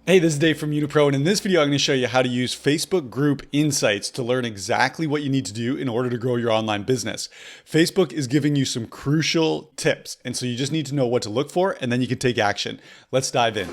Hey, this is Dave from Unipro, and in this video, I'm going to show you how to use Facebook Group Insights to learn exactly what you need to do in order to grow your online business. Facebook is giving you some crucial tips, and so you just need to know what to look for, and then you can take action. Let's dive in.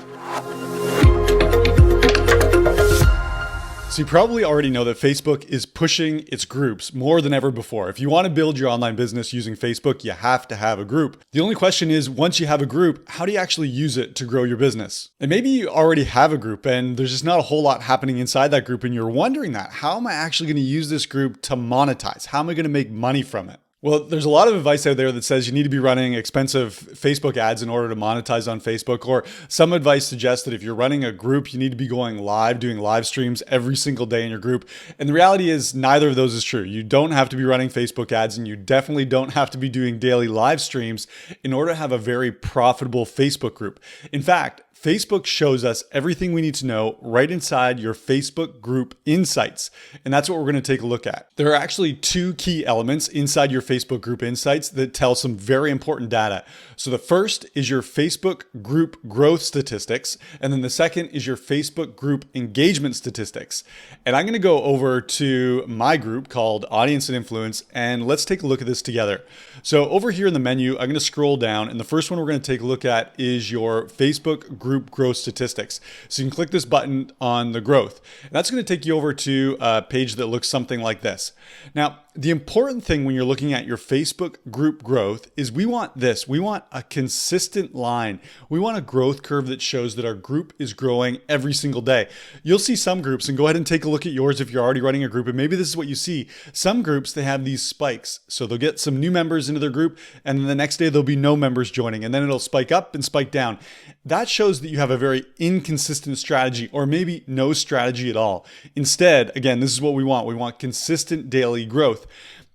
So you probably already know that Facebook is pushing its groups more than ever before. If you want to build your online business using Facebook, you have to have a group. The only question is, once you have a group, how do you actually use it to grow your business? And maybe you already have a group and there's just not a whole lot happening inside that group and you're wondering that, how am I actually going to use this group to monetize? How am I going to make money from it? Well, there's a lot of advice out there that says you need to be running expensive Facebook ads in order to monetize on Facebook, or some advice suggests that if you're running a group, you need to be going live, doing live streams every single day in your group. And the reality is neither of those is true. You don't have to be running Facebook ads, and you definitely don't have to be doing daily live streams in order to have a very profitable Facebook group. In fact, Facebook shows us everything we need to know right inside your Facebook Group Insights. And that's what we're going to take a look at. There are actually two key elements inside your Facebook Group Insights that tell some very important data. So the first is your Facebook Group Growth Statistics. And then the second is your Facebook Group Engagement Statistics. And I'm going to go over to my group called Audience and Influence, and let's take a look at this together. So over here in the menu, I'm going to scroll down, and the first one we're going to take a look at is your Facebook Group Growth Statistics. So you can click this button on the growth. And that's going to take you over to a page that looks something like this. Now, the important thing when you're looking at your Facebook group growth is we want this. We want a consistent line. We want a growth curve that shows that our group is growing every single day. You'll see some groups, and go ahead and take a look at yours if you're already running a group, and maybe this is what you see. Some groups, they have these spikes. So they'll get some new members into their group, and then the next day there'll be no members joining, and then it'll spike up and spike down. That shows that you have a very inconsistent strategy, or maybe no strategy at all. Instead, again, this is what we want. We want consistent daily growth.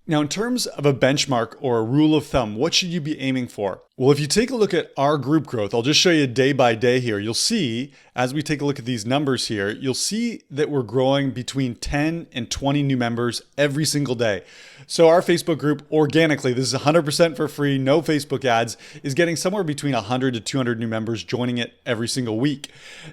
Now, in terms of a benchmark or a rule of thumb, what should you be aiming for? Well, if you take a look at our group growth, I'll just show you day by day here. You'll see, as we take a look at these numbers here, you'll see that we're growing between 10 and 20 new members every single day. So our Facebook group, organically, this is 100% for free, no Facebook ads, is getting somewhere between 100 to 200 new members joining it every single week.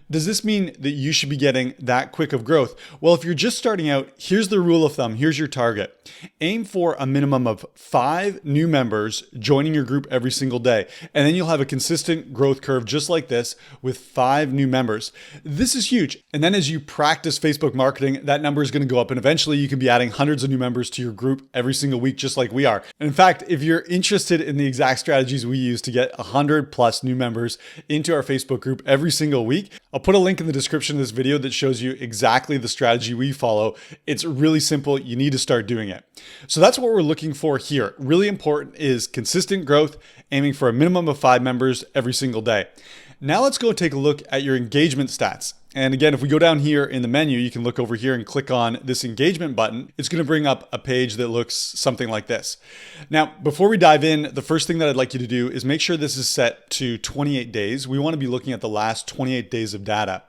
Does this mean that you should be getting that quick of growth? Well, if you're just starting out, here's the rule of thumb. Here's your target. Aim for a minimum of 5 new members joining your group every single day. And then you'll have a consistent growth curve just like this with 5 new members. This is huge. And then as you practice Facebook marketing, that number is going to go up. And eventually you can be adding hundreds of new members to your group every single week, just like we are. And in fact, if you're interested in the exact strategies we use to get 100 plus new members into our Facebook group every single week, I'll put a link in the description of this video that shows you exactly the strategy we follow. It's really simple. You need to start doing it. So that's what we're looking for here. Really important is consistent growth, aiming for a minimum of 5 members every single day. Now let's go take a look at your engagement stats. And again, if we go down here in the menu, you can look over here and click on this engagement button. It's going to bring up a page that looks something like this. Now, before we dive in, the first thing that I'd like you to do is make sure this is set to 28 days. We want to be looking at the last 28 days of data.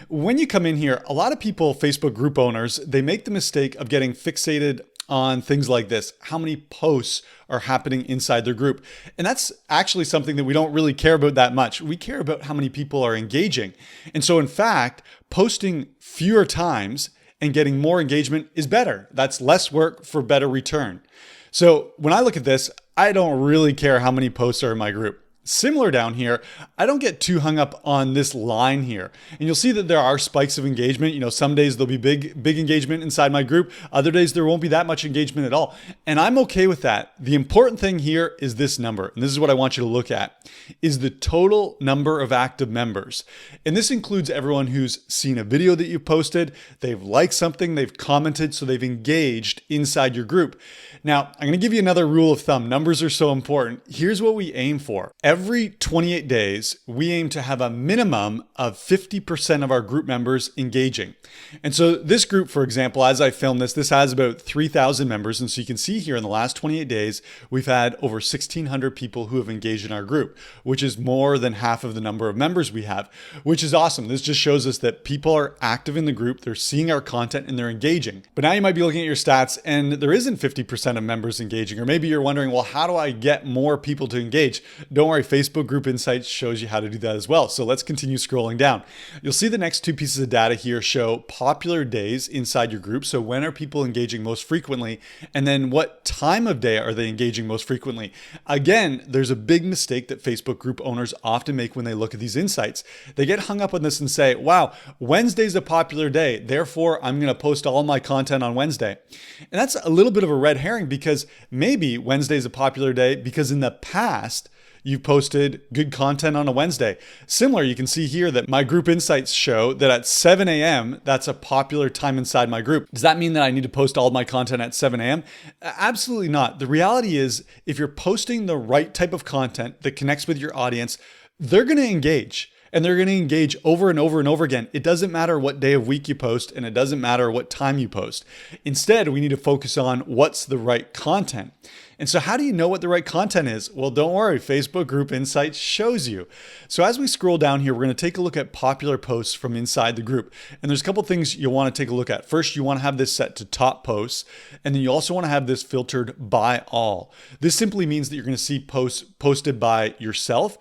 When you come in here, a lot of people, Facebook group owners, they make the mistake of getting fixated on things like this. How many posts are happening inside their group? And that's actually something that we don't really care about that much. We care about how many people are engaging. And so in fact, posting fewer times and getting more engagement is better. That's less work for better return. So when I look at this, I don't really care how many posts are in my group. Similar down here, I don't get too hung up on this line here. And you'll see that there are spikes of engagement. You know, some days there'll be big engagement inside my group. Other days there won't be that much engagement at all. And I'm okay with that. The important thing here is this number. And this is what I want you to look at, is the total number of active members. And this includes everyone who's seen a video that you posted, they've liked something, they've commented, so they've engaged inside your group. Now, I'm going to give you another rule of thumb. Numbers are so important. Here's what we aim for. Every 28 days, we aim to have a minimum of 50% of our group members engaging. And so this group, for example, as I film this has about 3,000 members. And so you can see here in the last 28 days, we've had over 1,600 people who have engaged in our group, which is more than half of the number of members we have, which is awesome. This just shows us that people are active in the group, they're seeing our content, and they're engaging. But now you might be looking at your stats and there isn't 50% of members engaging, or maybe you're wondering, well, how do I get more people to engage? Don't worry. worry, Facebook Group Insights shows you how to do that as well. So let's continue scrolling down. You'll see the next two pieces of data here show popular days inside your group. So when are people engaging most frequently? And then what time of day are they engaging most frequently? Again, there's a big mistake that Facebook group owners often make when they look at these insights. They get hung up on this and say, wow, Wednesday's a popular day, therefore I'm going to post all my content on Wednesday. And that's a little bit of a red herring, because maybe Wednesday's a popular day because in the past, you've posted good content on a Wednesday. Similar, you can see here that my group insights show that at 7 a.m., that's a popular time inside my group. Does that mean that I need to post all my content at 7 a.m.? Absolutely not. The reality is, if you're posting the right type of content that connects with your audience, they're going to engage. And they're going to engage over and over and over again. It doesn't matter what day of week you post, and it doesn't matter what time you post. Instead, we need to focus on what's the right content. And so how do you know what the right content is? Well, don't worry, Facebook Group Insights shows you. So as we scroll down here, we're going to take a look at popular posts from inside the group. And there's a couple things you'll want to take a look at. First, you want to have this set to top posts. And then you also want to have this filtered by all. This simply means that you're going to see posts posted by yourself,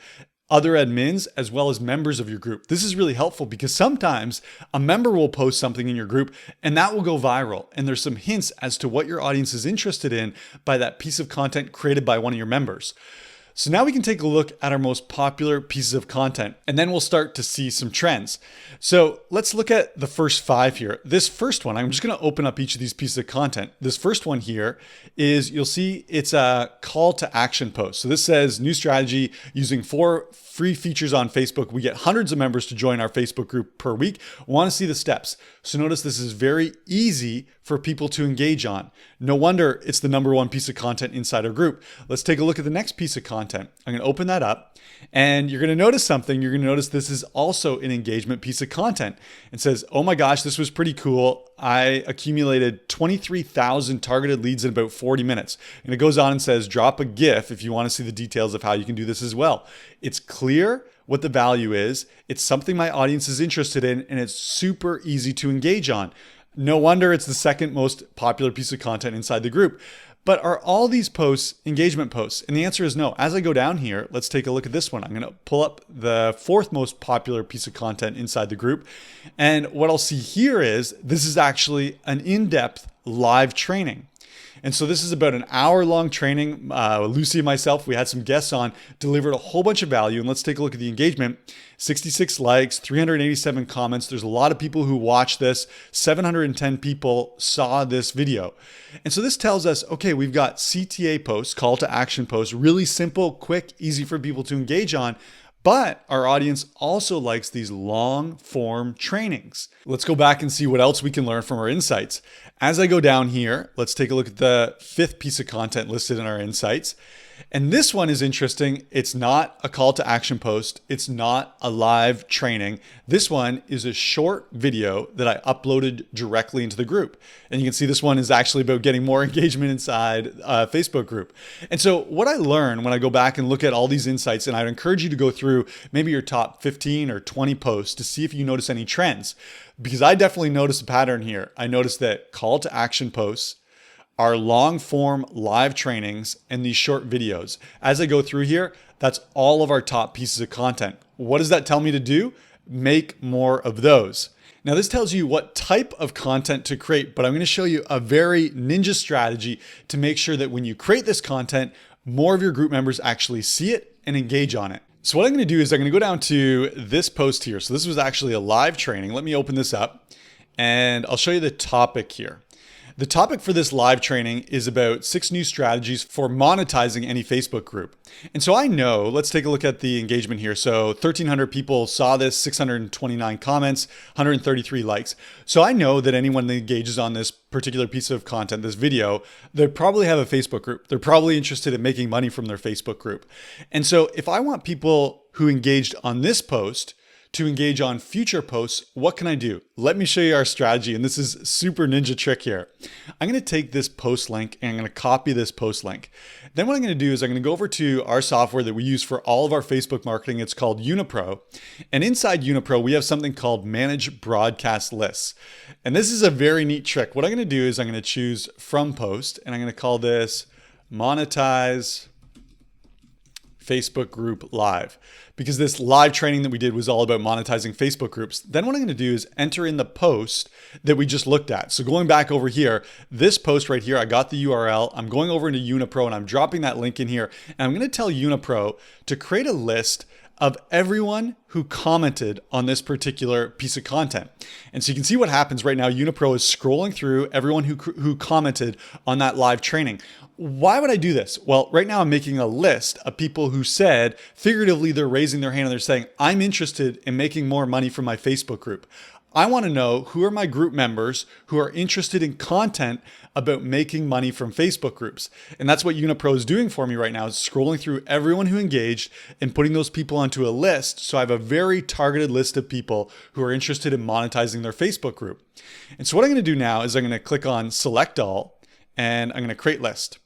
other admins, as well as members of your group. This is really helpful because sometimes a member will post something in your group and that will go viral. And there's some hints as to what your audience is interested in by that piece of content created by one of your members. So now we can take a look at our most popular pieces of content, and then we'll start to see some trends. So let's look at the first 5 here. This first one, I'm just going to open up each of these pieces of content. This first one here is, you'll see it's a call to action post. So this says new strategy using 4 free features on Facebook. We get hundreds of members to join our Facebook group per week. Want to see the steps. So notice this is very easy for people to engage on. No wonder it's the #1 piece of content inside our group. Let's take a look at the next piece of content. I'm going to open that up, and you're going to notice something. You're going to notice this is also an engagement piece of content. It says, oh my gosh, this was pretty cool. I accumulated 23,000 targeted leads in about 40 minutes. And it goes on and says, drop a GIF if you want to see the details of how you can do this as well. It's clear what the value is. It's something my audience is interested in, and it's super easy to engage on. No wonder it's the second most popular piece of content inside the group. But are all these posts engagement posts? And the answer is no. As I go down here, let's take a look at this one. I'm going to pull up the 4th most popular piece of content inside the group. And what I'll see here is this is actually an in-depth live training. And so this is about an hour-long training. Lucy and myself, we had some guests on, delivered a whole bunch of value. And let's take a look at the engagement. 66 likes, 387 comments. There's a lot of people who watched this. 710 people saw this video. And so this tells us, okay, we've got CTA posts, call to action posts, really simple, quick, easy for people to engage on. But our audience also likes these long form trainings. Let's go back and see what else we can learn from our insights. As I go down here, let's take a look at the 5th piece of content listed in our insights. And this one is interesting. It's not a call to action post. It's not a live training. This one is a short video that I uploaded directly into the group. And you can see this one is actually about getting more engagement inside a Facebook group. And so what I learn when I go back and look at all these insights, and I'd encourage you to go through maybe your top 15 or 20 posts to see if you notice any trends. Because I definitely noticed a pattern here. I noticed that call to action posts, our long form live trainings, and these short videos. As I go through here, that's all of our top pieces of content. What does that tell me to do? Make more of those. Now this tells you what type of content to create, but I'm going to show you a very ninja strategy to make sure that when you create this content, more of your group members actually see it and engage on it. So what I'm going to do is I'm going to go down to this post here. So this was actually a live training. Let me open this up and I'll show you the topic here. The topic for this live training is about 6 new strategies for monetizing any Facebook group. And so I know, let's take a look at the engagement here. So 1,300 people saw this, 629 comments, 133 likes. So I know that anyone that engages on this particular piece of content, this video, they probably have a Facebook group. They're probably interested in making money from their Facebook group. And so if I want people who engaged on this post to engage on future posts, what can I do? Let me show you our strategy. And this is super ninja trick here. I'm going to take this post link and I'm going to copy this post link. Then what I'm going to do is I'm going to go over to our software that we use for all of our Facebook marketing. It's called Unipro. And inside Unipro, we have something called Manage Broadcast Lists. And this is a very neat trick. What I'm going to do is I'm going to choose from post and I'm going to call this Monetize Facebook group live, because this live training that we did was all about monetizing Facebook groups. Then what I'm going to do is enter in the post that we just looked at. So going back over here, this post right here, I got the URL. I'm going over into Unipro and I'm dropping that link in here. And I'm going to tell Unipro to create a list of everyone who commented on this particular piece of content. And so you can see what happens right now. Unipro is scrolling through everyone who commented on that live training. Why would I do this? Well, right now I'm making a list of people who said, figuratively, they're raising their hand and they're saying, I'm interested in making more money from my Facebook group. I want to know who are my group members who are interested in content about making money from Facebook groups. And that's what Unipro is doing for me right now, is scrolling through everyone who engaged and putting those people onto a list. So I have a very targeted list of people who are interested in monetizing their Facebook group. And so what I'm going to do now is I'm going to click on select all and I'm going to create list.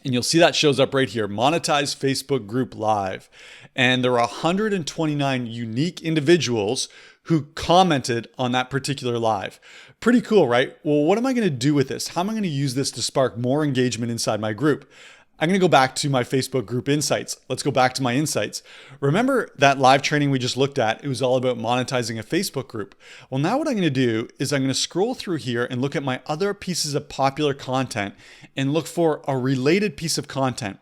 And you'll see that shows up right here, monetize Facebook group live. And there are 129 unique individuals who commented on that particular live. Pretty cool, right? Well, what am I going to do with this? How am I going to use this to spark more engagement inside my group? I'm going to go back to my Facebook group insights. Let's go back to my insights. Remember that live training we just looked at? It was all about monetizing a Facebook group. Well, now what I'm going to do is I'm going to scroll through here and look at my other pieces of popular content and look for a related piece of content.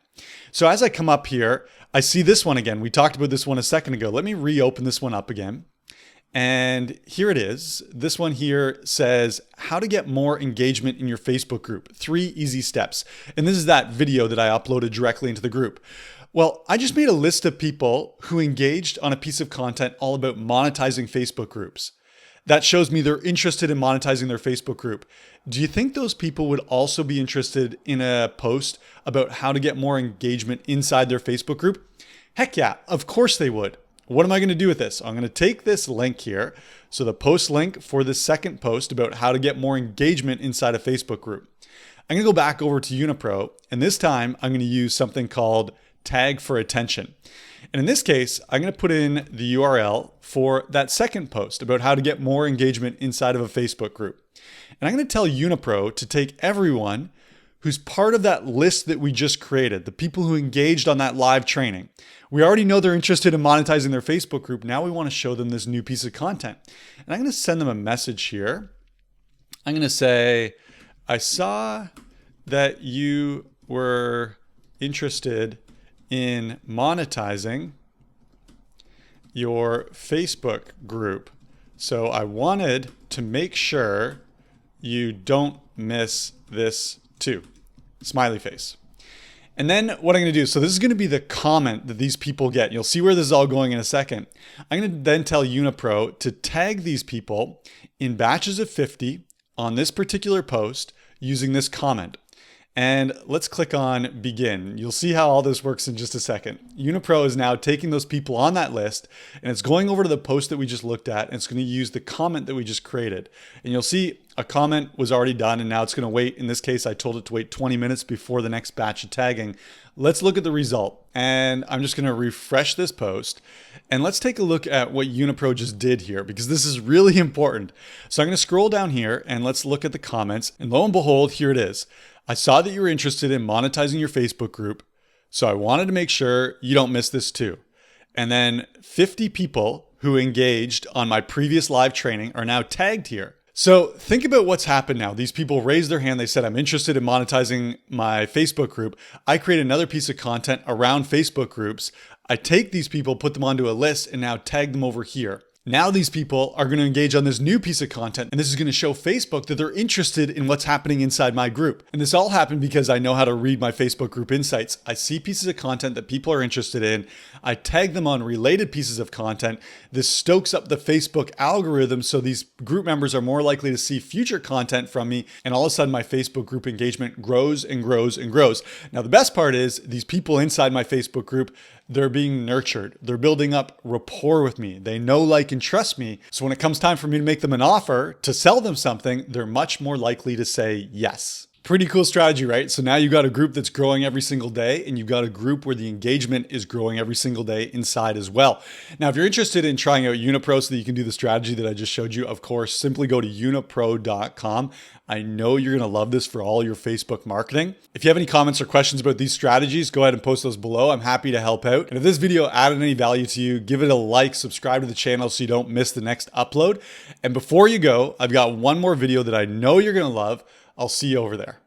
So as I come up here, I see this one again. We talked about this one a second ago. Let me reopen this one up again. And here it is. This one here says how to get more engagement in your Facebook group. 3 easy steps. And this is that video that I uploaded directly into the group. Well, I just made a list of people who engaged on a piece of content all about monetizing Facebook groups. That shows me they're interested in monetizing their Facebook group. Do you think those people would also be interested in a post about how to get more engagement inside their Facebook group? Heck yeah, of course they would. What am I going to do with this? I'm going to take this link here. So the post link for the second post about how to get more engagement inside a Facebook group. I'm going to go back over to Unipro, and this time I'm going to use something called tag for attention. And in this case, I'm going to put in the URL for that second post about how to get more engagement inside of a Facebook group. And I'm going to tell Unipro to take everyone who's part of that list that we just created, the people who engaged on that live training. We already know they're interested in monetizing their Facebook group. Now we want to show them this new piece of content. And I'm going to send them a message here. I'm going to say, I saw that you were interested in monetizing your Facebook group. So I wanted to make sure you don't miss this too. Smiley face. And then what I'm going to do, so this is going to be the comment that these people get. You'll see where this is all going in a second. I'm going to then tell Unipro to tag these people in batches of 50 on this particular post using this comment. And let's click on begin. You'll see how all this works in just a second. Unipro is now taking those people on that list and it's going over to the post that we just looked at and it's going to use the comment that we just created. And you'll see a comment was already done and now it's going to wait. In this case, I told it to wait 20 minutes before the next batch of tagging. Let's look at the result. And I'm just going to refresh this post and let's take a look at what Unipro just did here because this is really important. So I'm going to scroll down here and let's look at the comments and lo and behold, here it is. I saw that you were interested in monetizing your Facebook group, so I wanted to make sure you don't miss this too. And then 50 people who engaged on my previous live training are now tagged here. So think about what's happened now. These people raised their hand. They said, I'm interested in monetizing my Facebook group. I create another piece of content around Facebook groups. I take these people, put them onto a list, and now tag them over here. Now these people are going to engage on this new piece of content, and this is going to show Facebook that they're interested in what's happening inside my group. And this all happened because I know how to read my Facebook group insights. I see pieces of content that people are interested in. I tag them on related pieces of content. This stokes up the Facebook algorithm so these group members are more likely to see future content from me, and all of a sudden my Facebook group engagement grows and grows and grows. Now the best part is these people inside my Facebook group, they're being nurtured. They're building up rapport with me. They know, like, and trust me. So when it comes time for me to make them an offer to sell them something, they're much more likely to say yes. Pretty cool strategy, right? So now you've got a group that's growing every single day, and you've got a group where the engagement is growing every single day inside as well. Now, if you're interested in trying out Unipro so that you can do the strategy that I just showed you, of course, simply go to unipro.com. I know you're going to love this for all your Facebook marketing. If you have any comments or questions about these strategies, go ahead and post those below. I'm happy to help out. And if this video added any value to you, give it a like, subscribe to the channel so you don't miss the next upload. And before you go, I've got one more video that I know you're going to love. I'll see you over there.